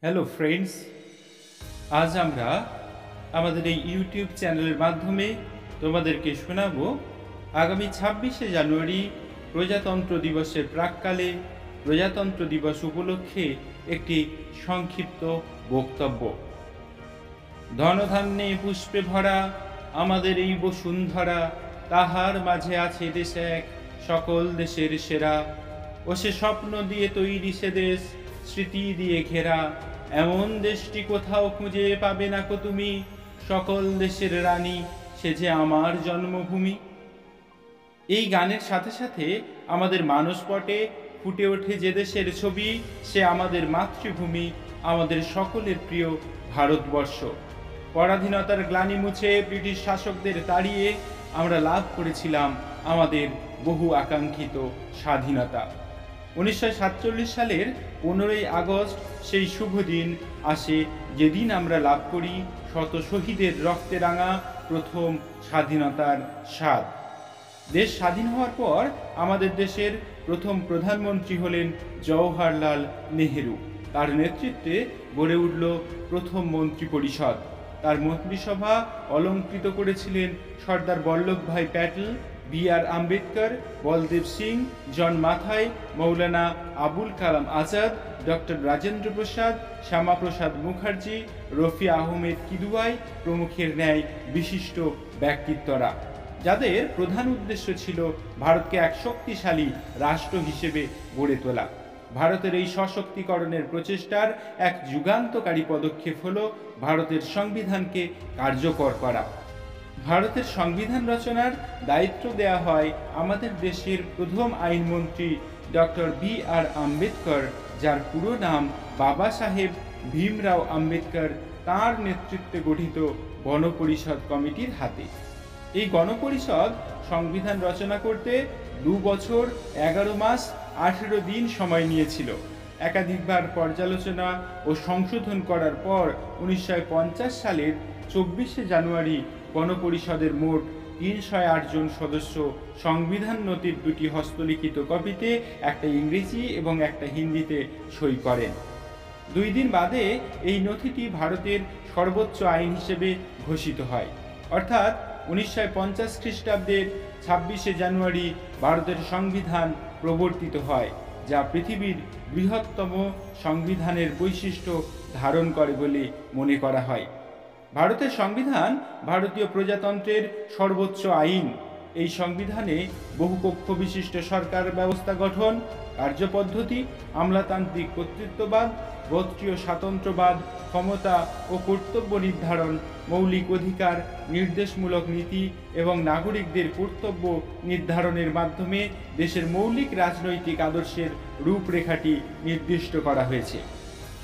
Hello friends, আজ আমরা আমাদের এই ইউটিউব চ্যানেলের মাধ্যমে তোমাদেরকে শোনাবো আগামী 26শে জানুয়ারি প্রজাতন্ত্র দিবসের প্রাক্কালে প্রজাতন্ত্র দিবস উপলক্ষে একটি সংক্ষিপ্ত বক্তব্য। ধনধান্যে পুষ্পে ভরা আমাদের এই বসুন্ধরা, তাহার মাঝে আছে দেশ এক সকল দেশের সেরা। ও সে স্বপ্ন দিয়ে তৈরি সে দেশ, স্মৃতি দিয়ে ঘেরা, এমন দেশটি কোথাও খুঁজে পাবে না কো তুমি। সকল দেশের রানী, সে যে আমার জন্মভূমি। এই গানের সাথে সাথে আমাদের মানসপটে ফুটে ওঠে যে দেশের ছবি, সে আমাদের মাতৃভূমি, আমাদের সকলের প্রিয় ভারতবর্ষ। পরাধীনতার গ্লানি মুছে ব্রিটিশ শাসকদের তাড়িয়ে আমরা লাভ করেছিলাম আমাদের বহু আকাঙ্ক্ষিত স্বাধীনতা। 1947 সালের 15ই আগস্ট সেই শুভ দিন আসে, যেদিন আমরা লাভ করি শত শহীদের রক্তে রাঙা প্রথম স্বাধীনতার স্বাদ। দেশ স্বাধীন হওয়ার পর আমাদের দেশের প্রথম প্রধানমন্ত্রী হলেন জওহরলাল নেহেরু। তার নেতৃত্বে গড়ে উঠল প্রথম মন্ত্রিপরিষদ। তার মন্ত্রিসভা অলঙ্কৃত করেছিলেন সর্দার বল্লভভাই প্যাটেল, বি.আর. আম্বেদকর, বলদেব সিং, জন মাথাই, মৌলানা আবুল কালাম আজাদ, ডক্টর রাজেন্দ্র প্রসাদ, শ্যামাপ্রসাদ মুখার্জি, রফি আহমেদ কিদওয়াই প্রমুখের ন্যায় বিশিষ্ট ব্যক্তিত্বরা, যাদের প্রধান উদ্দেশ্য ছিল ভারতকে এক শক্তিশালী রাষ্ট্র হিসেবে গড়ে তোলা। ভারতের এই সশক্তিকরণের প্রচেষ্টার এক যুগান্তকারী পদক্ষেপ হল ভারতের সংবিধানকে কার্যকর করা। ভারতের সংবিধান রচনার দায়িত্ব দেয়া হয় আমাদের দেশের প্রথম আইনমন্ত্রী ডক্টর বি.আর. আম্বেদকর, যার পুরো নাম বাবা সাহেব ভীমরাও আম্বেদকর, তাঁর নেতৃত্বে গঠিত গণপরিষদ কমিটির হাতে। এই গণপরিষদ সংবিধান রচনা করতে 2 বছর 11 মাস 18 দিন সময় নিয়েছিল। একাধিকবার পর্যালোচনা ও সংশোধন করার পর 1950 সালের 24শে জানুয়ারি গণপরিষদের মোট 308 জন সদস্য সংবিধান নথির 2টি হস্তলিখিত কপিতে, একটা ইংরেজি এবং একটা হিন্দিতে সই করেন। 2 দিন বাদে এই নথিটি ভারতের সর্বোচ্চ আইন হিসেবে ঘোষিত হয়। অর্থাৎ 1950 খ্রিস্টাব্দের 26শে জানুয়ারি ভারতের সংবিধান প্রবর্তিত হয়, যা পৃথিবীর বৃহত্তম সংবিধানের বৈশিষ্ট্য ধারণ করে বলে মনে করা হয়। ভারতের সংবিধান ভারতীয় প্রজাতন্ত্রের সর্বোচ্চ আইন। এই সংবিধানে বহুপক্ষ বিশিষ্ট সরকার ব্যবস্থা গঠন, কার্যপদ্ধতি, আমলাতান্ত্রিক কর্তৃত্ববাদ, গোত্রীয় স্বাতন্ত্র্যবাদ, ক্ষমতা ও কর্তব্য নির্ধারণ, মৌলিক অধিকার, নির্দেশমূলক নীতি এবং নাগরিকদের কর্তব্য নির্ধারণের মাধ্যমে দেশের মৌলিক রাজনৈতিক আদর্শের রূপরেখাটি নির্দিষ্ট করা হয়েছে।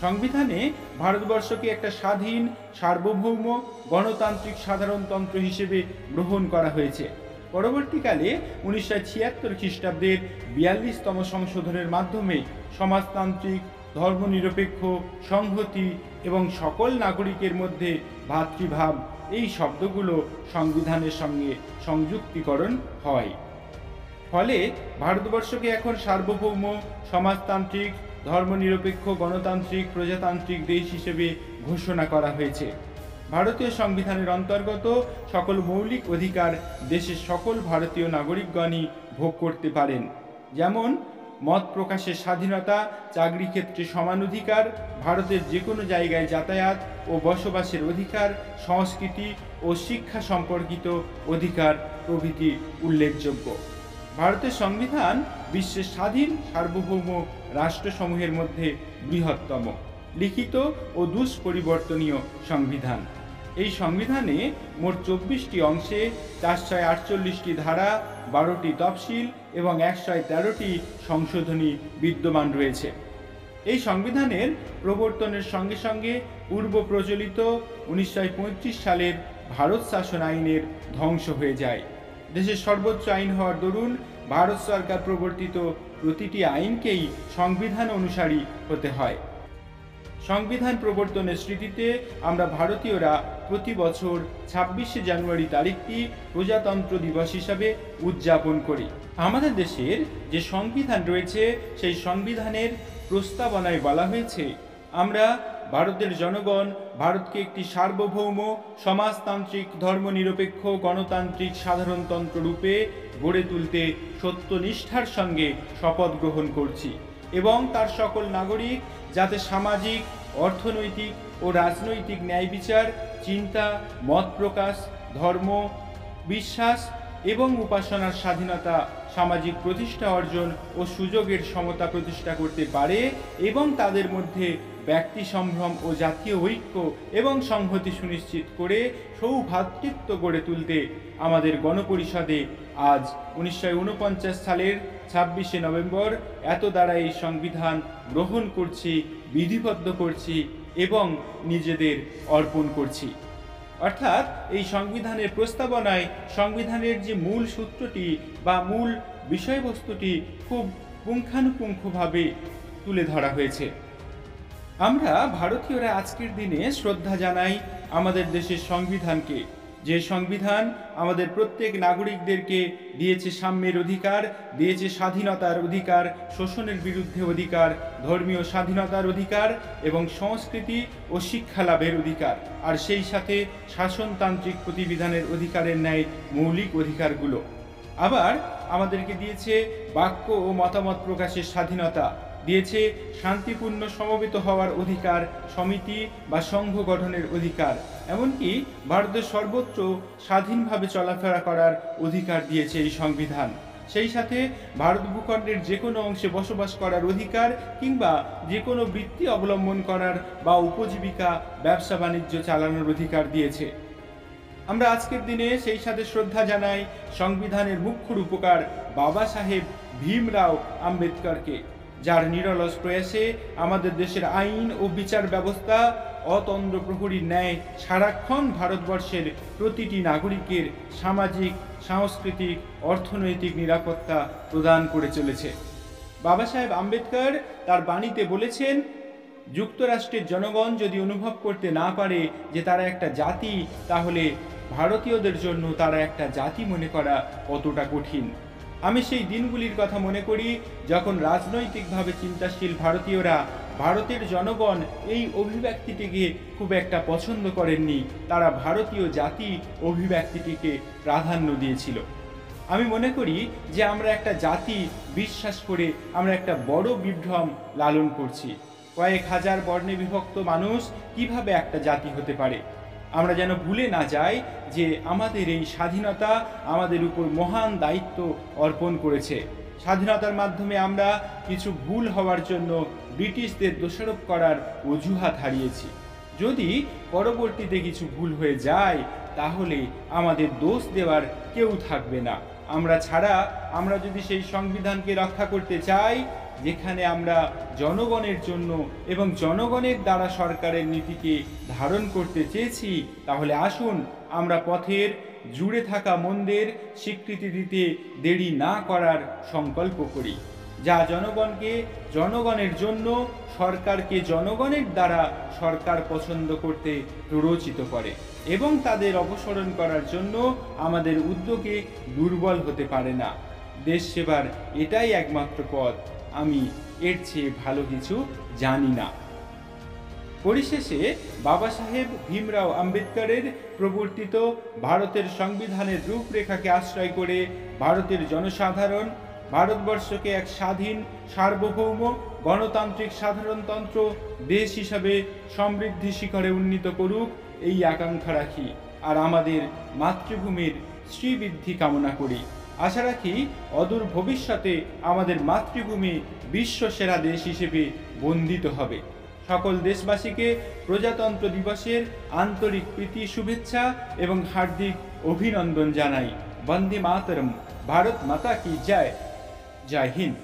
সংবিধানে ভারতবর্ষকে একটা স্বাধীন, সার্বভৌম, গণতান্ত্রিক সাধারণতন্ত্র হিসেবে গ্রহণ করা হয়েছে। পরবর্তীকালে 1976 খ্রিস্টাব্দের 42তম সংশোধনের মাধ্যমে সমাজতান্ত্রিক, ধর্মনিরপেক্ষ, সংহতি এবং সকল নাগরিকের মধ্যে ভ্রাতৃভাব, এই শব্দগুলো সংবিধানের সঙ্গে সংযুক্তিকরণ হয়। ফলে ভারতবর্ষকে এখন সার্বভৌম, সমাজতান্ত্রিক, ধর্মনিরপেক্ষ, গণতান্ত্রিক, প্রজাতান্ত্রিক দেশ হিসেবে ঘোষণা করা হয়েছে। ভারতীয় সংবিধানের অন্তর্গত সকল মৌলিক অধিকার দেশের সকল ভারতীয় নাগরিকগণই ভোগ করতে পারেন, যেমন মত প্রকাশের স্বাধীনতা, চাকরি ক্ষেত্রে সমান অধিকার, ভারতের যে কোনো জায়গায় যাতায়াত ও বসবাসের অধিকার, সংস্কৃতি ও শিক্ষা সম্পর্কিত অধিকার প্রভৃতি উল্লেখযোগ্য। ভারতের সংবিধান বিশ্বের স্বাধীন সার্বভৌম রাষ্ট্রসমূহের মধ্যে বৃহত্তম লিখিত ও দুষ্পরিবর্তনীয় সংবিধান। এই সংবিধানে মোট 24টি অংশে 448টি ধারা, 12টি তফসিল এবং 113টি সংশোধনী বিদ্যমান রয়েছে। এই সংবিধানের প্রবর্তনের সঙ্গে সঙ্গে পূর্ব প্রচলিত 1935 সালের ভারত শাসন আইনের ধ্বংস হয়ে যায়। দেশের সর্বোচ্চ আইন হওয়ার দরুন ভারত সরকার প্রবর্তিত প্রতিটি আইনকেই সংবিধান অনুসারী হতে হয়। সংবিধান প্রবর্তনের স্মৃতিতে আমরা ভারতীয়রা প্রতি বছর 26শে জানুয়ারি তারিখটি প্রজাতন্ত্র দিবস হিসাবে উদযাপন করি। আমাদের দেশের যে সংবিধান রয়েছে সেই সংবিধানের প্রস্তাবনায় বলা হয়েছে আমরা ভারতের জনগণ ভারতকে একটি সার্বভৌম সমাজতান্ত্রিক ধর্মনিরপেক্ষ গণতান্ত্রিক সাধারণতন্ত্র রূপে গড়ে তুলতে সত্যনিষ্ঠার সঙ্গে শপথ গ্রহণ করছি এবং তার সকল নাগরিক যাতে সামাজিক, অর্থনৈতিক ও রাজনৈতিক ন্যায় বিচার, চিন্তা, মত প্রকাশ, ধর্ম, বিশ্বাস এবং উপাসনার স্বাধীনতা, সামাজিক প্রতিষ্ঠা অর্জন ও সুযোগের সমতা প্রতিষ্ঠা করতে পারে এবং তাদের মধ্যে ব্যক্তি সম্ভ্রম ও জাতীয় ঐক্য এবং সংহতি সুনিশ্চিত করে সৌভ্রাতৃত্ব গড়ে তুলতে আমাদের গণপরিষদে আজ 1949 সালের 26শে নভেম্বর এত দ্বারা এই সংবিধান গ্রহণ করছি, বিধিবদ্ধ করছি এবং নিজেদের অর্পণ করছি। অর্থাৎ এই সংবিধানের প্রস্তাবনায় সংবিধানের যে মূল সূত্রটি বা মূল বিষয়বস্তুটি খুব পুঙ্খানুপুঙ্খভাবে তুলে ধরা হয়েছে। আমরা ভারতীয়রা আজকের দিনে শ্রদ্ধা জানাই আমাদের দেশের সংবিধানকে, যে সংবিধান আমাদের প্রত্যেক নাগরিকদেরকে দিয়েছে সাম্যের অধিকার, দিয়েছে স্বাধীনতার অধিকার, শোষণের বিরুদ্ধে অধিকার, ধর্মীয় স্বাধীনতার অধিকার এবং সংস্কৃতি ও শিক্ষা লাভের অধিকার, আর সেই সাথে শাসনতান্ত্রিক প্রতিবিধানের অধিকারের ন্যায় মৌলিক অধিকারগুলো। আবার আমাদেরকে দিয়েছে বাক্য ও মতামত প্রকাশের স্বাধীনতা, দিয়েছে শান্তিপূর্ণ সমবেত হওয়ার অধিকার, সমিতি বা সংঘ গঠনের অধিকার, এমনকি ভারতের সর্বত্র স্বাধীনভাবে চলাফেরা করার অধিকার দিয়েছে এই সংবিধান। সেই সাথে ভারত ভূখণ্ডের যে কোনো অংশে বসবাস করার অধিকার কিংবা যে কোনো বৃত্তি অবলম্বন করার বা উপজীবিকা, ব্যবসা বাণিজ্য চালানোর অধিকার দিয়েছে। আমরা আজকের দিনে সেই সাথে শ্রদ্ধা জানাই সংবিধানের মুখ্য রূপকার বাবা সাহেব ভীমরাও আম্বেদকরকে, যার নিরলস প্রয়াসে আমাদের দেশের আইন ও বিচার ব্যবস্থা অতন্দ্র প্রহরীর ন্যায় সারাক্ষণ ভারতবর্ষের প্রতিটি নাগরিকের সামাজিক, সাংস্কৃতিক, অর্থনৈতিক নিরাপত্তা প্রদান করে চলেছে। বাবা সাহেব আম্বেদকর তার বাণীতে বলেছেন, যুক্তরাষ্ট্রের জনগণ যদি অনুভব করতে না পারে যে তারা একটা জাতি, তাহলে ভারতীয়দের জন্য তারা একটা জাতি মনে করা কতটা কঠিন। আমি সেই দিনগুলির কথা মনে করি যখন রাজনৈতিকভাবে চিন্তাশীল ভারতীয়রা ভারতের জনগণ এই অভিব্যক্তিটিকে খুব একটা পছন্দ করেননি, তারা ভারতীয় জাতি অভিব্যক্তিটিকে প্রাধান্য দিয়েছিল। আমি মনে করি যে আমরা একটা জাতি বিশ্বাস করে আমরা একটা বড় বিভ্রম লালন করছি। কয়েক হাজার বর্ণে বিভক্ত মানুষ কিভাবে একটা জাতি হতে পারে? আমরা যেন ভুলে না যাই যে আমাদের এই স্বাধীনতা আমাদের উপর মহান দায়িত্ব অর্পণ করেছে। স্বাধীনতার মাধ্যমে আমরা কিছু ভুল হওয়ার জন্য ব্রিটিশদের দোষারোপ করার অজুহাত হারিয়েছি। যদি পরবর্তীতে কিছু ভুল হয়ে যায় তাহলে আমাদের দোষ দেওয়ার কেউ থাকবে না। আমরা যদি সেই সংবিধানকে রক্ষা করতে চাই, যেখানে আমরা জনগণের জন্য এবং জনগণের দ্বারা সরকারের নীতিকে ধারণ করতে চেয়েছি, তাহলে আসুন আমরা পথের জুড়ে থাকা মন্দের স্বীকৃতি দিতে দেরি না করার সংকল্প করি, যা জনগণকে জনগণের জন্য, সরকারকে জনগণের দ্বারা সরকার পছন্দ করতে প্ররোচিত করে এবং তাদের অপসারণ করার জন্য আমাদের উদ্যোগে দুর্বল হতে পারে না। দেশ সেবার এটাই একমাত্র পথ। আমি এর চেয়ে ভালো কিছু জানি না। পরিশেষে বাবা সাহেব ভীমরাও আম্বেদকরের প্রবর্তিত ভারতের সংবিধানের রূপরেখাকে আশ্রয় করে ভারতের জনসাধারণ ভারতবর্ষকে এক স্বাধীন, সার্বভৌম, গণতান্ত্রিক সাধারণতন্ত্র দেশ হিসাবে সমৃদ্ধি শিখরে উন্নীত করুক, এই আকাঙ্ক্ষা রাখি। আর আমাদের মাতৃভূমির শ্রীবৃদ্ধি কামনা করি। আশা রাখি অদূর ভবিষ্যতে আমাদের মাতৃভূমি বিশ্বসেরা দেশ হিসেবে বন্দিত হবে। সকল দেশবাসীকে প্রজাতন্ত্র দিবসের আন্তরিক প্রীতি, শুভেচ্ছা এবং হার্দিক অভিনন্দন জানাই। বন্দে মাতরম। ভারত মাতা কি জয়। জয় হিন্দ।